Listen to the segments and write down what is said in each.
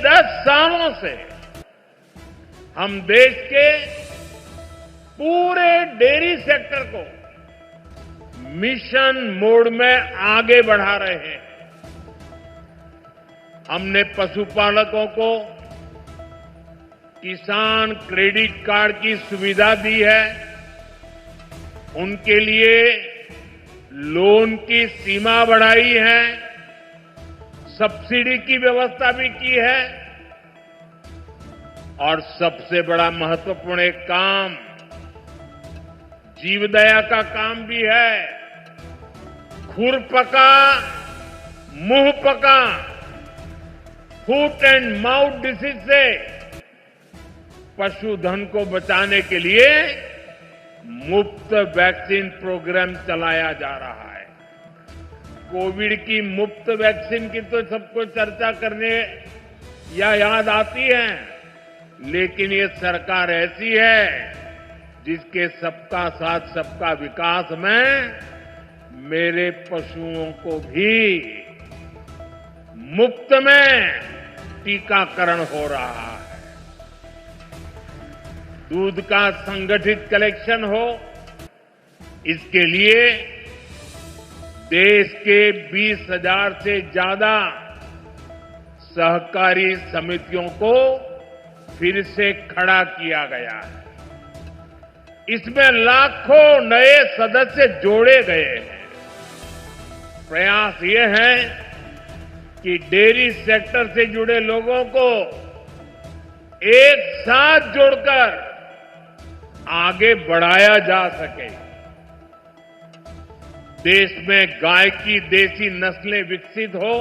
10 सालों से हम देश के पूरे डेयरी सेक्टर को मिशन मोड में आगे बढ़ा रहे हैं। हमने पशुपालकों को किसान क्रेडिट कार्ड की सुविधा दी है, उनके लिए लोन की सीमा बढ़ाई है, सब्सिडी की व्यवस्था भी की है और सबसे बड़ा महत्वपूर्ण एक काम जीवदया का काम भी है। खुरपका मुंहपका फुट एंड माउथ डिसीज से पशुधन को बचाने के लिए मुफ्त वैक्सीन प्रोग्राम चलाया जा रहा है। कोविड की मुफ्त वैक्सीन की तो सबको चर्चा करने या याद आती है, लेकिन ये सरकार ऐसी है जिसके सबका साथ सबका विकास में मेरे पशुओं को भी मुफ्त में टीकाकरण हो रहा है। दूध का संगठित कलेक्शन हो, इसके लिए देश के 20,000 से ज्यादा सहकारी समितियों को फिर से खड़ा किया गया है। इसमें लाखों नए सदस्य जोड़े गए हैं। प्रयास ये है कि डेयरी सेक्टर से जुड़े लोगों को एक साथ जोड़कर आगे बढ़ाया जा सके। देश में गाय की देसी नस्लें विकसित हो,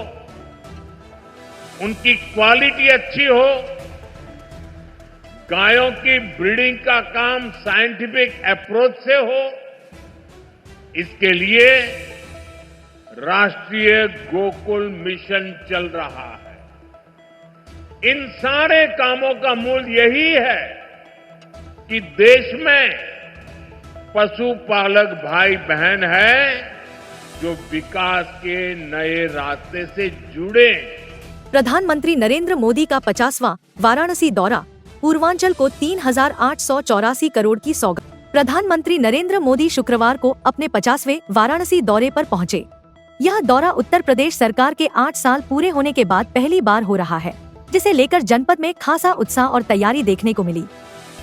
उनकी क्वालिटी अच्छी हो, गायों की ब्रीडिंग का काम साइंटिफिक अप्रोच से हो, इसके लिए राष्ट्रीय गोकुल मिशन चल रहा है। इन सारे कामों का मूल यही है कि देश में पशुपालक भाई बहन है जो विकास के नए रास्ते से जुड़े। प्रधानमंत्री नरेंद्र मोदी का 50वां वाराणसी दौरा, पूर्वांचल को 3,884 करोड़ की सौगात। प्रधानमंत्री नरेंद्र मोदी शुक्रवार को अपने 50वें वाराणसी दौरे पर पहुंचे। यह दौरा उत्तर प्रदेश सरकार के 8 साल पूरे होने के बाद पहली बार हो रहा है, जिसे लेकर जनपद में खासा उत्साह और तैयारी देखने को मिली।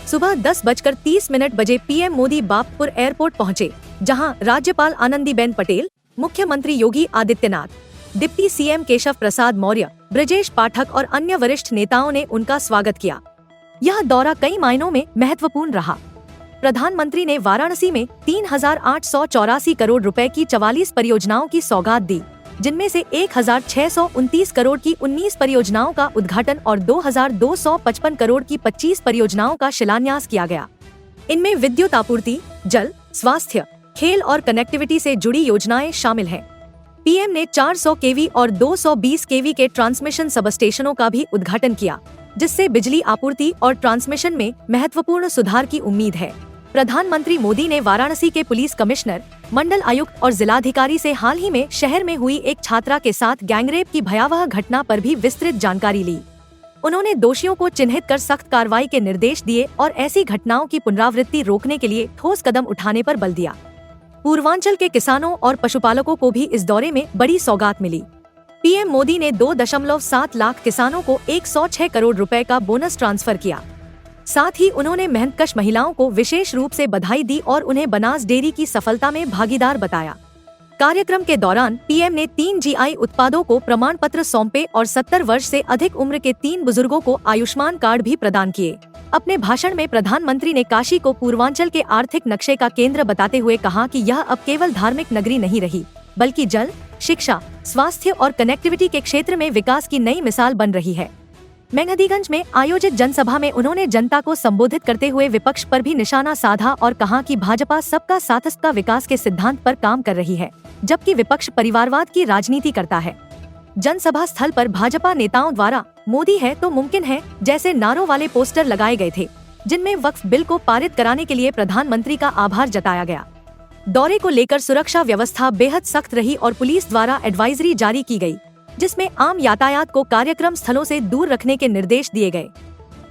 सुबह 10:30 बजे पीएम मोदी बापपुर एयरपोर्ट पहुंचे, जहां राज्यपाल आनंदीबेन पटेल, मुख्यमंत्री योगी आदित्यनाथ, डिप्टी सीएम केशव प्रसाद मौर्य, ब्रजेश पाठक और अन्य वरिष्ठ नेताओं ने उनका स्वागत किया। यह दौरा कई मायनों में महत्वपूर्ण रहा। प्रधानमंत्री ने वाराणसी में 3,884 करोड़ रुपए की 44 परियोजनाओं की सौगात दी, जिनमें से 1,629 करोड़ की 19 परियोजनाओं का उद्घाटन और 2,255 करोड़ की 25 परियोजनाओं का शिलान्यास किया गया। इनमें विद्युत आपूर्ति, जल, स्वास्थ्य, खेल और कनेक्टिविटी से जुड़ी योजनाएं शामिल हैं। पीएम ने 400 केवी और 220 केवी के ट्रांसमिशन सबस्टेशनों का भी उद्घाटन किया, जिससे बिजली आपूर्ति और ट्रांसमिशन में महत्वपूर्ण सुधार की उम्मीद है। प्रधानमंत्री मोदी ने वाराणसी के पुलिस कमिश्नर, मंडल आयुक्त और जिलाधिकारी से हाल ही में शहर में हुई एक छात्रा के साथ गैंगरेप की भयावह घटना पर भी विस्तृत जानकारी ली। उन्होंने दोषियों को चिन्हित कर सख्त कार्रवाई के निर्देश दिए और ऐसी घटनाओं की पुनरावृत्ति रोकने के लिए ठोस कदम उठाने पर बल दिया। पूर्वांचल के किसानों और पशुपालकों को भी इस दौरे में बड़ी सौगात मिली। पीएम मोदी ने 2.7 लाख किसानों को 106 करोड़ रुपए का बोनस ट्रांसफर किया। साथ ही उन्होंने मेहनतकश महिलाओं को विशेष रूप से बधाई दी और उन्हें बनास डेयरी की सफलता में भागीदार बताया। कार्यक्रम के दौरान पीएम ने 3 जीआई उत्पादों को प्रमाण पत्र सौंपे और 70 वर्ष से अधिक उम्र के 3 बुजुर्गों को आयुष्मान कार्ड भी प्रदान किए। अपने भाषण में प्रधानमंत्री ने काशी को पूर्वांचल के आर्थिक नक्शे का केंद्र बताते हुए कहा कि यह अब केवल धार्मिक नगरी नहीं रही, बल्कि जल, शिक्षा, स्वास्थ्य और कनेक्टिविटी के क्षेत्र में विकास की नई मिसाल बन रही है। मेहंदीगंज में आयोजित जनसभा में उन्होंने जनता को संबोधित करते हुए विपक्ष पर भी निशाना साधा और कहा कि भाजपा सबका साथ सबका विकास के सिद्धांत पर काम कर रही है, जबकि विपक्ष परिवारवाद की राजनीति करता है। जनसभा स्थल पर भाजपा नेताओं द्वारा मोदी है तो मुमकिन है जैसे नारों वाले पोस्टर लगाए गए थे, जिनमें वक्फ बिल को पारित कराने के लिए प्रधानमंत्री का आभार जताया गया। दौरे को लेकर सुरक्षा व्यवस्था बेहद सख्त रही और पुलिस द्वारा एडवाइजरी जारी की गई। जिसमें आम यातायात को कार्यक्रम स्थलों से दूर रखने के निर्देश दिए गए।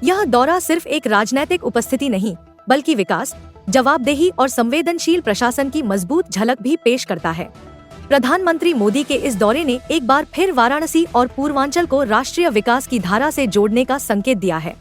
यह दौरा सिर्फ एक राजनीतिक उपस्थिति नहीं, बल्कि विकास, जवाबदेही और संवेदनशील प्रशासन की मजबूत झलक भी पेश करता है। प्रधानमंत्री मोदी के इस दौरे ने एक बार फिर वाराणसी और पूर्वांचल को राष्ट्रीय विकास की धारा से जोड़ने का संकेत दिया है।